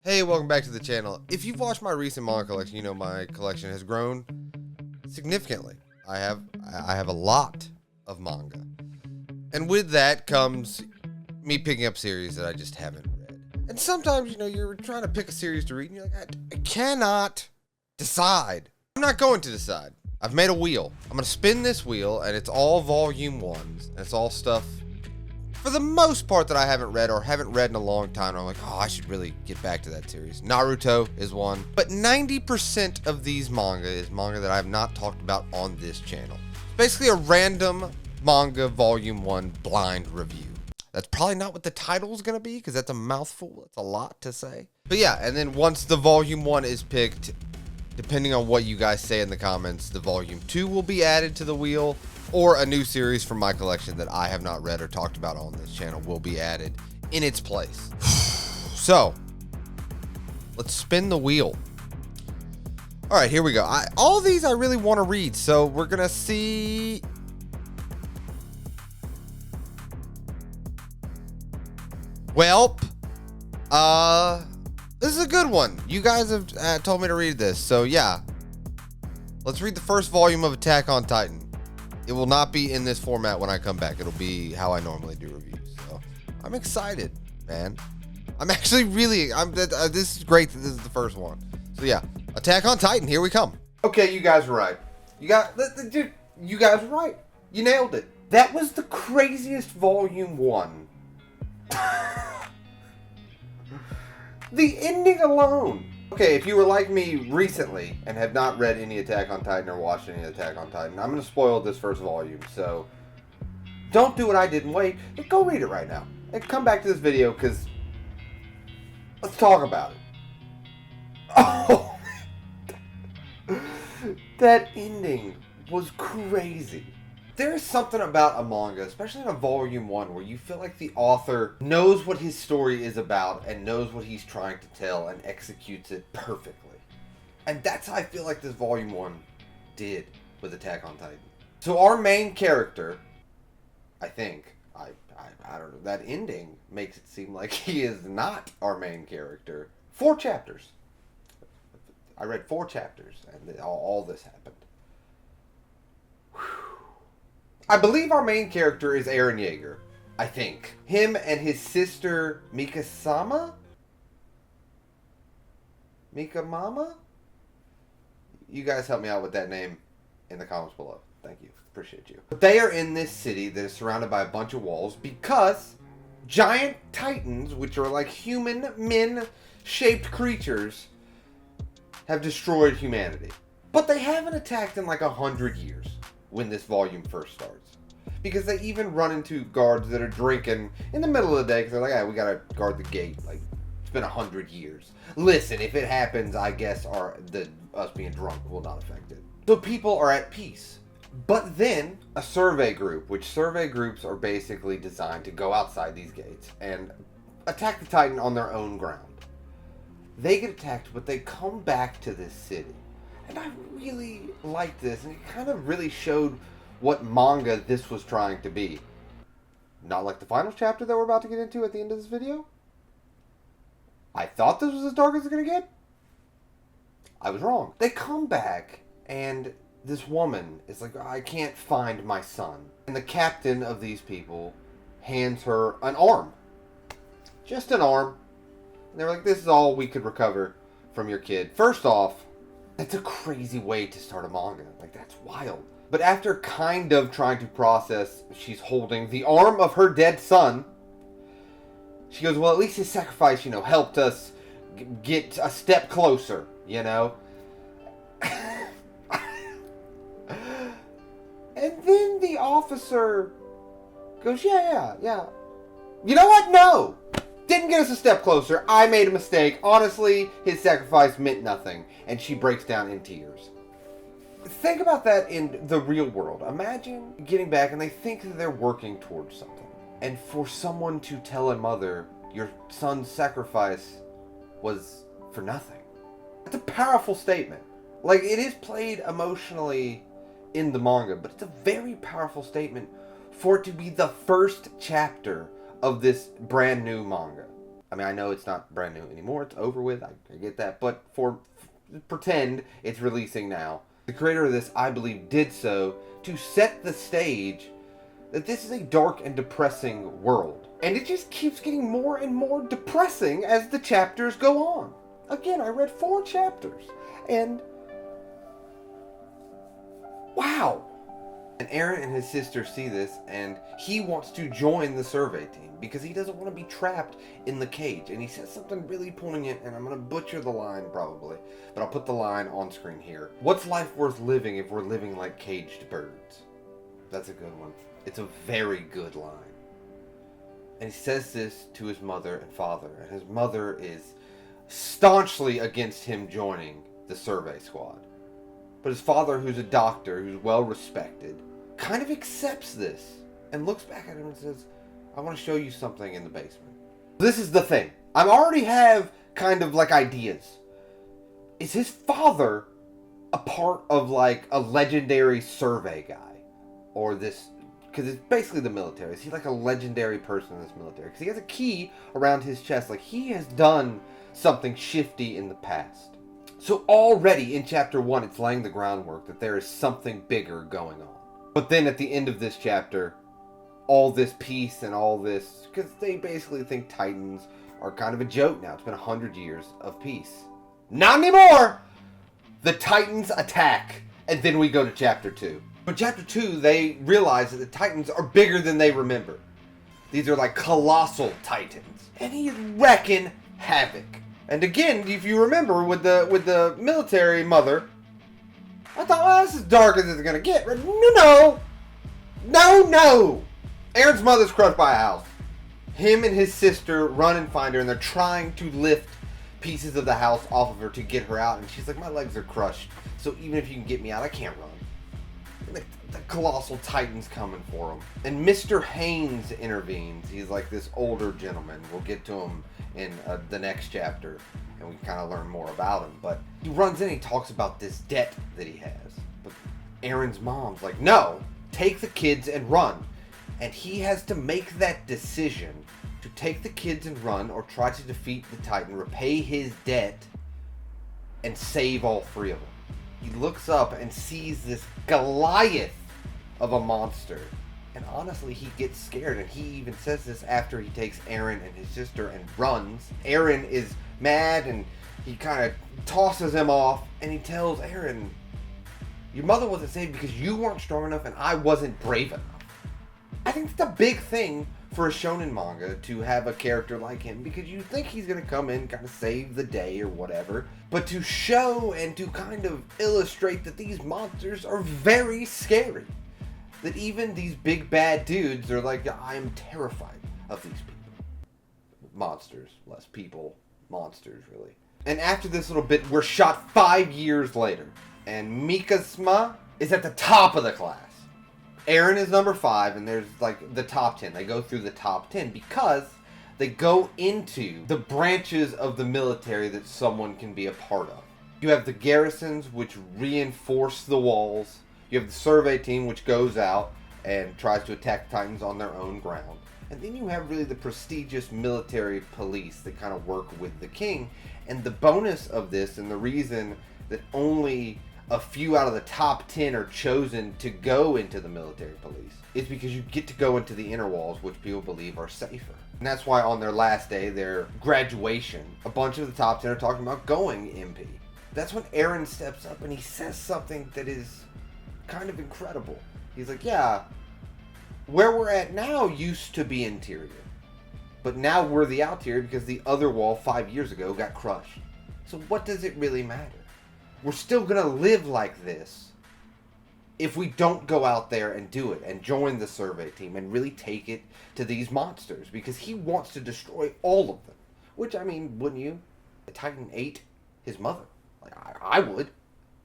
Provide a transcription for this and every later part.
Hey, welcome back to the channel. If you've watched my recent manga collection, you know my collection has grown significantly. I have a lot of manga. And with that comes me picking up series that I just haven't read. And sometimes, you're trying to pick a series to read and you're like, I cannot decide. I'm not going to decide. I've made a wheel. I'm going to spin this wheel and it's all volume ones. And it's all stuff for the most part that I haven't read or haven't read in a long time. I'm like, oh, I should really get back to that series. Naruto is one. But 90% of these manga is manga that I have not talked about on this channel. It's basically a random manga volume 1 blind review. That's probably not what the title is going to be because that's a mouthful. That's a lot to say. But yeah, and then once the volume 1 is picked, depending on what you guys say in the comments, the volume 2 will be added to the wheel, or a new series from my collection that I have not read or talked about on this channel will be added in its place. So, let's spin the wheel. All right, here we go. All these I really want to read, so we're going to see. Welp. This is a good one. You guys have told me to read this, so yeah. Let's read the first volume of Attack on Titan. It will not be in this format when I come back. It'll be how I normally do reviews. So I'm excited, man. I'm actually really. This is great that this is the first one. So yeah, Attack on Titan. Here we come. Okay, you guys were right. You guys were right. You nailed it. That was the craziest volume 1. The ending alone. Okay, if you were like me recently and have not read any Attack on Titan or watched any Attack on Titan, I'm going to spoil this first volume, so don't do what I did and wait. Go read it right now. And come back to this video, because let's talk about it. Oh, that ending was crazy. There is something about a manga, especially in a volume 1, where you feel like the author knows what his story is about and knows what he's trying to tell and executes it perfectly. And that's how I feel like this volume 1 did with Attack on Titan. So our main character, I think, I don't know, that ending makes it seem like he is not our main character. 4 chapters. I read 4 chapters and all this happened. I believe our main character is Eren Yeager. I think. Him and his sister Mika-sama? Mika-mama? You guys help me out with that name in the comments below. Thank you. Appreciate you. But they are in this city that is surrounded by a bunch of walls because giant titans, which are like human men-shaped creatures, have destroyed humanity. But they haven't attacked in like 100 years. When this volume first starts, because they even run into guards that are drinking in the middle of the day because they're like, "Yeah, we gotta guard the gate. Like, it's been 100 years. Listen, if it happens, I guess us being drunk will not affect it." So people are at peace. But then a survey group, which survey groups are basically designed to go outside these gates and attack the Titan on their own ground. They get attacked, but they come back to this city. And I really liked this, and it kind of really showed what manga this was trying to be. Not like the final chapter that we're about to get into at the end of this video. I thought this was as dark as it's going to get. I was wrong. They come back, and this woman is like, I can't find my son. And the captain of these people hands her an arm. Just an arm. And they're like, this is all we could recover from your kid. First off, that's a crazy way to start a manga. Like, that's wild. But after kind of trying to process, she's holding the arm of her dead son. She goes, well, at least his sacrifice, helped us get a step closer, And then the officer goes, yeah. You know what? No! Didn't get us a step closer. I made a mistake. Honestly, his sacrifice meant nothing. And she breaks down in tears. Think about that in the real world. Imagine getting back and they think that they're working towards something. And for someone to tell a mother, your son's sacrifice was for nothing. That's a powerful statement. Like, it is played emotionally in the manga, but it's a very powerful statement for it to be the first chapter of this brand new manga. I mean, I know it's not brand new anymore. It's over with. I get that. But pretend it's releasing now. The creator of this, I believe, did so to set the stage that this is a dark and depressing world. And it just keeps getting more and more depressing as the chapters go on. Again, I read 4 chapters. And wow. And Eren and his sister see this, and he wants to join the survey team because he doesn't want to be trapped in the cage. And he says something really poignant, and I'm going to butcher the line probably, but I'll put the line on screen here. What's life worth living if we're living like caged birds? That's a good one. It's a very good line. And he says this to his mother and father, and his mother is staunchly against him joining the survey squad. But his father, who's a doctor, who's well respected, kind of accepts this and looks back at him and says, I want to show you something in the basement. This is the thing. I already have kind of like ideas. Is his father a part of like a legendary survey guy? Or this, because it's basically the military. Is he like a legendary person in this military? Because he has a key around his chest. Like he has done something shifty in the past. So already in chapter 1, it's laying the groundwork that there is something bigger going on. But then at the end of this chapter, all this peace and all this, because they basically think Titans are kind of a joke now. It's been 100 years of peace. Not anymore! The Titans attack. And then we go to chapter 2. But chapter 2, they realize that the Titans are bigger than they remember. These are like colossal Titans. And he's wrecking havoc. And again, if you remember with the military mother, I thought, well, this is dark as it's gonna get. No! Eren's mother's crushed by a house. Him and his sister run and find her, and they're trying to lift pieces of the house off of her to get her out. And she's like, my legs are crushed, so even if you can get me out, I can't run. The colossal Titan's coming for him. And Mr. Haynes intervenes. He's like this older gentleman. We'll get to him in the next chapter, and we kind of learn more about him. But he runs in and he talks about this debt that he has. But Eren's mom's like, no, take the kids and run. And he has to make that decision to take the kids and run, or try to defeat the Titan, repay his debt, and save all 3 of them. He looks up and sees this Goliath of a monster. And honestly, he gets scared. And he even says this after he takes Eren and his sister and runs. Eren is mad and he kind of tosses him off. And he tells Eren, your mother wasn't saved because you weren't strong enough and I wasn't brave enough. I think it's a big thing for a shonen manga to have a character like him, because you think he's going to come in, kind of save the day or whatever, but to show and to kind of illustrate that these monsters are very scary. That even these big bad dudes are like, I'm terrified of these people. Monsters, less people, monsters really. And after this little bit, we're shot 5 years later, and Mikasma is at the top of the class. Eren is number 5, and there's like the top 10. They go through the top 10 because they go into the branches of the military that someone can be a part of. You have the garrisons, which reinforce the walls. You have the survey team, which goes out and tries to attack Titans on their own ground. And then you have really the prestigious military police that kind of work with the king. And the bonus of this, and the reason that only a few out of the top 10 are chosen to go into the military police, is because you get to go into the inner walls, which people believe are safer. And that's why on their last day, their graduation, a bunch of the top 10 are talking about going MP. That's when Eren steps up and he says something that is kind of incredible. He's like, yeah, where we're at now used to be interior, but now we're the outerior because the other wall 5 years ago got crushed. So what does it really matter? We're still gonna live like this if we don't go out there and do it and join the survey team and really take it to these monsters, because he wants to destroy all of them. Which, I mean, wouldn't you? The Titan ate his mother. Like, I would.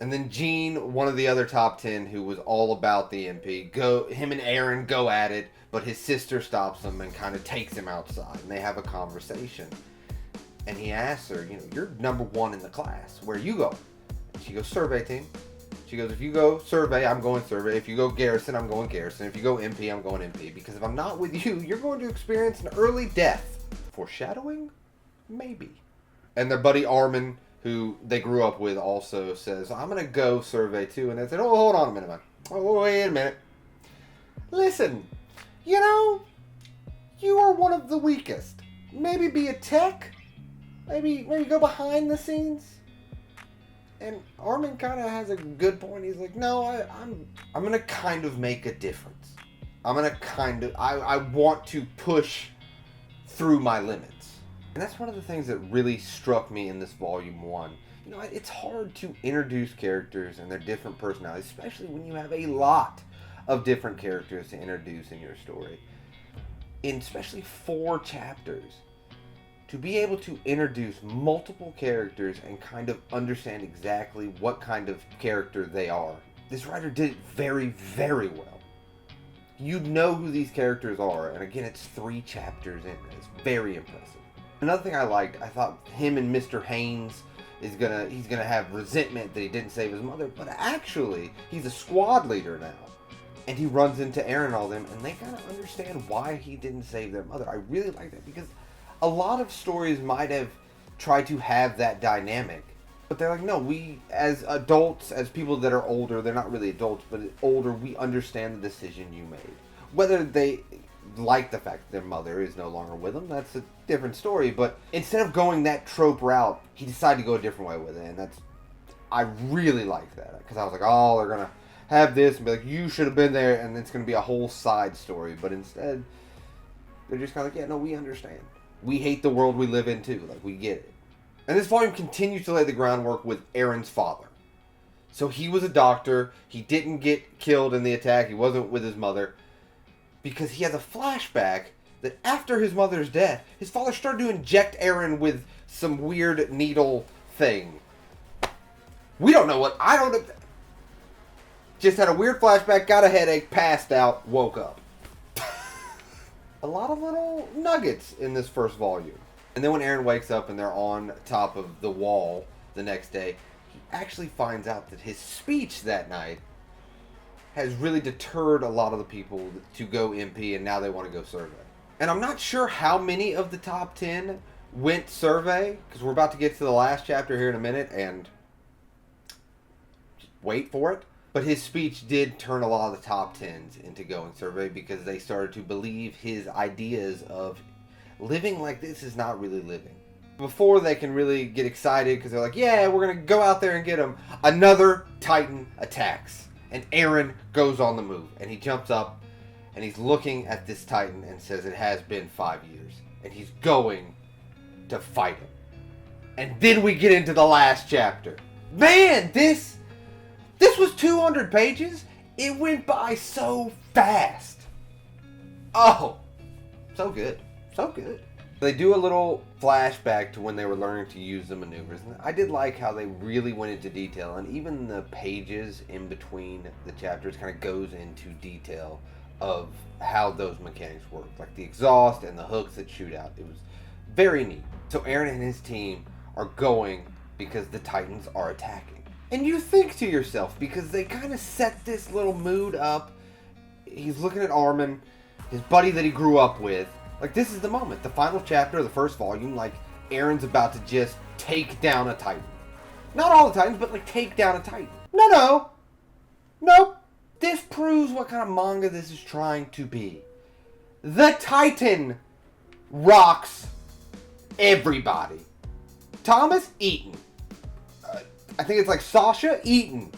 And then Jean, one of the other top 10, who was all about the MP, him and Eren go at it, but his sister stops him and kind of takes him outside, and they have a conversation. And he asks her, you're number 1 in the class. Where you go? And she goes, survey team. She goes, if you go survey, I'm going survey. If you go garrison, I'm going garrison. If you go MP, I'm going MP. Because if I'm not with you, you're going to experience an early death. Foreshadowing? Maybe. And their buddy Armin, who they grew up with, also says, I'm going to go survey too. And they said, oh, hold on a minute, man. Oh, wait a minute. Listen, you know, you are one of the weakest. Maybe be a tech? Maybe go behind the scenes? And Armin kind of has a good point. He's like, no, I'm going to kind of make a difference. I'm going to kind of, I want to push through my limits. And that's one of the things that really struck me in this Volume 1. You know, it's hard to introduce characters and their different personalities, especially when you have a lot of different characters to introduce in your story. In especially 4 chapters. To be able to introduce multiple characters and kind of understand exactly what kind of character they are. This writer did it very, very well. You know who these characters are, and again, it's 3 chapters in. It's very impressive. Another thing I liked, I thought him and Mr. Haynes he's gonna have resentment that he didn't save his mother, but actually, he's a squad leader now. And he runs into Eren and all them, and they kind of understand why he didn't save their mother. I really like that, because a lot of stories might have tried to have that dynamic. But they're like, no, we, as adults, as people that are older, they're not really adults, but older, we understand the decision you made. Whether they like the fact that their mother is no longer with them, that's a different story. But instead of going that trope route, he decided to go a different way with it. And I really like that. Because I was like, oh, they're going to have this and be like, you should have been there, and it's going to be a whole side story. But instead, they're just kind of like, yeah, no, we understand. We hate the world we live in too. Like, we get it. And this volume continues to lay the groundwork with Eren's father. So he was a doctor. He didn't get killed in the attack. He wasn't with his mother. Because he has a flashback that after his mother's death, his father started to inject Eren with some weird needle thing. We don't know what. I don't know. Just had a weird flashback, got a headache, passed out, woke up. A lot of little nuggets in this first volume. And then when Eren wakes up and they're on top of the wall the next day, he actually finds out that his speech that night has really deterred a lot of the people to go MP, and now they want to go survey. And I'm not sure how many of the top 10 went survey, because we're about to get to the last chapter here in a minute, and just wait for it. But his speech did turn a lot of the top 10s into going survey, because they started to believe his ideas of living like this is not really living. Before they can really get excited, because they're like, yeah, we're going to go out there and get him, another Titan attacks. And Eren goes on the move. And he jumps up, and he's looking at this Titan and says it has been 5 years. And he's going to fight him. And then we get into the last chapter. Man, this was 200 pages. It went by so fast. Oh, so good. So good. They do a little flashback to when they were learning to use the maneuvers. And I did like how they really went into detail. And even the pages in between the chapters kind of goes into detail of how those mechanics work. Like the exhaust and the hooks that shoot out. It was very neat. So Eren and his team are going because the Titans are attacking. And you think to yourself, because they kind of set this little mood up. He's looking at Armin, his buddy that he grew up with. Like, this is the moment. The final chapter of the first volume, like, Eren's about to just take down a Titan. Not all the Titans, but, like, take down a Titan. No. Nope. This proves what kind of manga this is trying to be. The Titan rocks everybody. Thomas, eaten. I think it's like Sasha, eaten.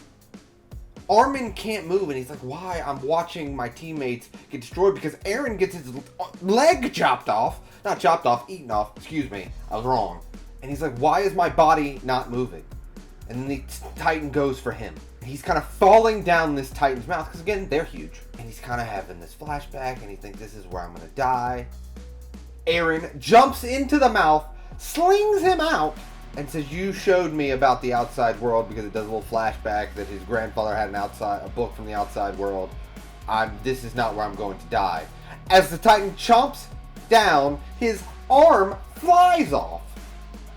Armin can't move, and he's like, why? I'm watching my teammates get destroyed because Eren gets his leg chopped off. Not chopped off, eaten off. Excuse me. I was wrong. And he's like, why is my body not moving? And then the Titan goes for him. And he's kind of falling down this Titan's mouth, because again, they're huge. And he's kind of having this flashback, and he thinks, this is where I'm going to die. Eren jumps into the mouth, slings him out, and says, you showed me about the outside world, because it does a little flashback that his grandfather had a book from the outside world. This is not where I'm going to die. As the Titan chomps down, his arm flies off.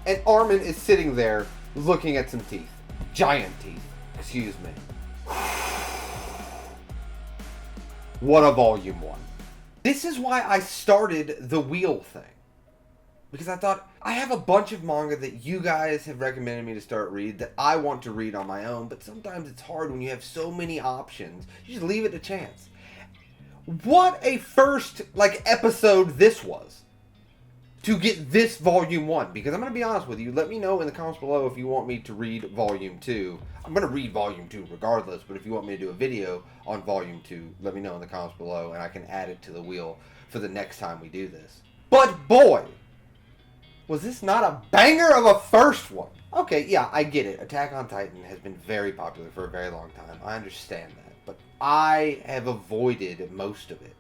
And Armin is sitting there looking at some teeth. Giant teeth. Excuse me. What a volume 1. This is why I started the wheel thing. because I thought, I have a bunch of manga that you guys have recommended me to start read that I want to read on my own, but sometimes it's hard when you have so many options. You just leave it to chance. What a first, episode this was. To get this Volume 1. Because I'm going to be honest with you, let me know in the comments below if you want me to read Volume 2. I'm going to read Volume 2 regardless, but if you want me to do a video on Volume 2, let me know in the comments below, and I can add it to the wheel for the next time we do this. But boy, was this not a banger of a first one. Okay, yeah, I get it. Attack on Titan has been very popular for a very long time. I understand that. But I have avoided most of it.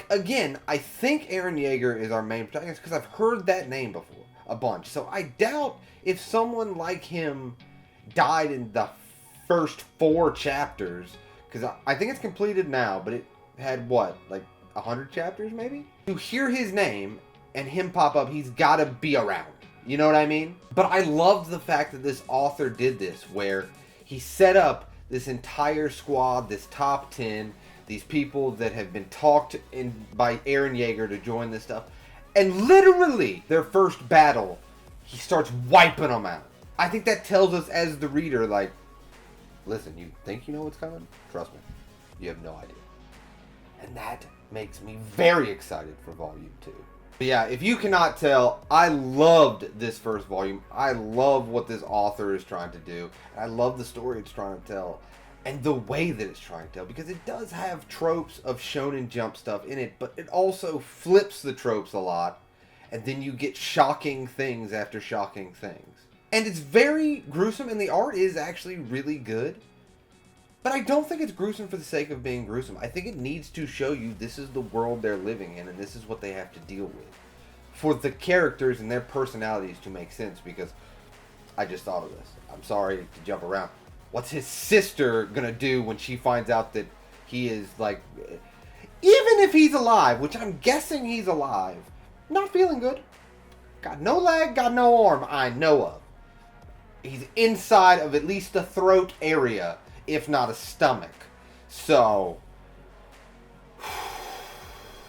Again, I think Eren Yeager is our main protagonist because I've heard that name before a bunch. So I doubt if someone like him died in the first 4 chapters, because I think it's completed now, but it had, 100 chapters maybe? To hear his name and him pop up, he's got to be around. You know what I mean? But I loved the fact that this author did this, where he set up this entire squad, this top 10, these people that have been talked in by Eren Yeager to join this stuff. And literally, their first battle, he starts wiping them out. I think that tells us as the reader, listen, you think you know what's coming? Trust me, you have no idea. And that makes me very excited for Volume 2. But yeah, if you cannot tell, I loved this first volume. I love what this author is trying to do. I love the story it's trying to tell. And the way that it's trying to tell, because it does have tropes of Shonen Jump stuff in it, but it also flips the tropes a lot, and then you get shocking things after shocking things. And it's very gruesome, and the art is actually really good, but I don't think it's gruesome for the sake of being gruesome. I think it needs to show you this is the world they're living in, and this is what they have to deal with, for the characters and their personalities to make sense, because I just thought of this. I'm sorry to jump around. What's his sister gonna do when she finds out that he is, even if he's alive, which I'm guessing he's alive, not feeling good. Got no leg, got no arm, I know of. He's inside of at least the throat area, if not a stomach. So,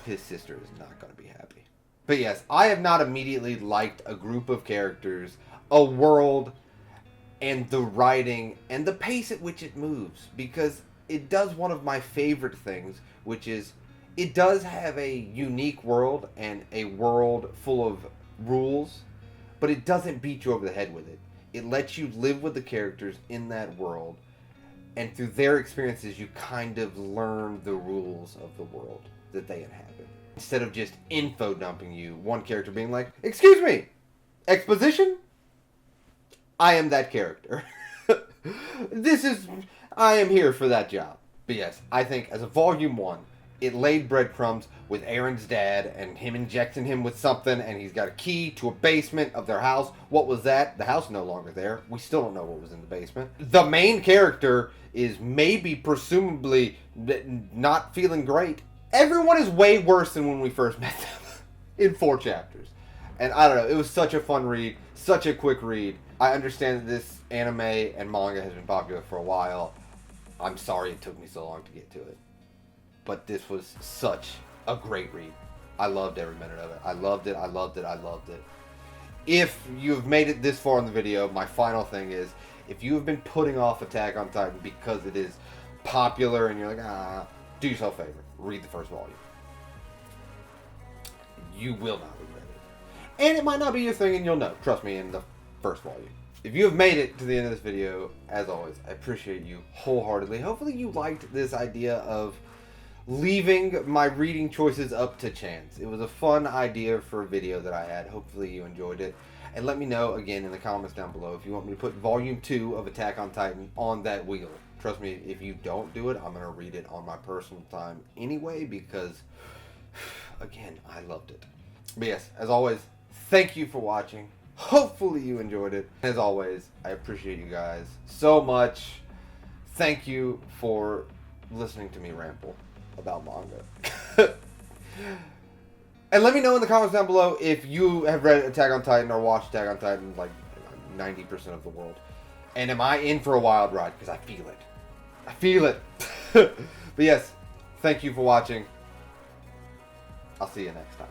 his sister is not gonna be happy. But yes, I have not immediately liked a group of characters, a world, and the writing, and the pace at which it moves, because it does one of my favorite things, which is, it does have a unique world, and a world full of rules, but it doesn't beat you over the head with it. It lets you live with the characters in that world, and through their experiences, you kind of learn the rules of the world that they inhabit. Instead of just info dumping you, one character being like, "Excuse me, exposition? I am that character." I am here for that job. But yes, I think as a Volume 1, it laid breadcrumbs with Eren's dad and him injecting him with something, and he's got a key to a basement of their house. What was that? The house no longer there. We still don't know what was in the basement. The main character is maybe, presumably, not feeling great. Everyone is way worse than when we first met them in 4 chapters. And I don't know, it was such a fun read, such a quick read. I understand that this anime and manga has been popular for a while. I'm sorry it took me so long to get to it. But this was such a great read. I loved every minute of it. I loved it, I loved it, I loved it. If you've made it this far in the video, my final thing is, if you have been putting off Attack on Titan because it is popular and you're like, do yourself a favor. Read the first volume. You will not regret it. And it might not be your thing, and you'll know. Trust me, in the first volume. If you have made it to the end of this video, as always, I appreciate you wholeheartedly. Hopefully you liked this idea of leaving my reading choices up to chance. It was a fun idea for a video that I had. Hopefully you enjoyed it. And let me know, again, in the comments down below if you want me to put Volume 2 of Attack on Titan on that wheel. Trust me, if you don't do it, I'm going to read it on my personal time anyway, because, again, I loved it. But yes, as always, thank you for watching. Hopefully you enjoyed it. As always, I appreciate you guys so much. Thank you for listening to me ramble about manga. And let me know in the comments down below if you have read Attack on Titan or watched Attack on Titan, like 90% of the world. And am I in for a wild ride? Because I feel it. I feel it. But yes, thank you for watching. I'll see you next time.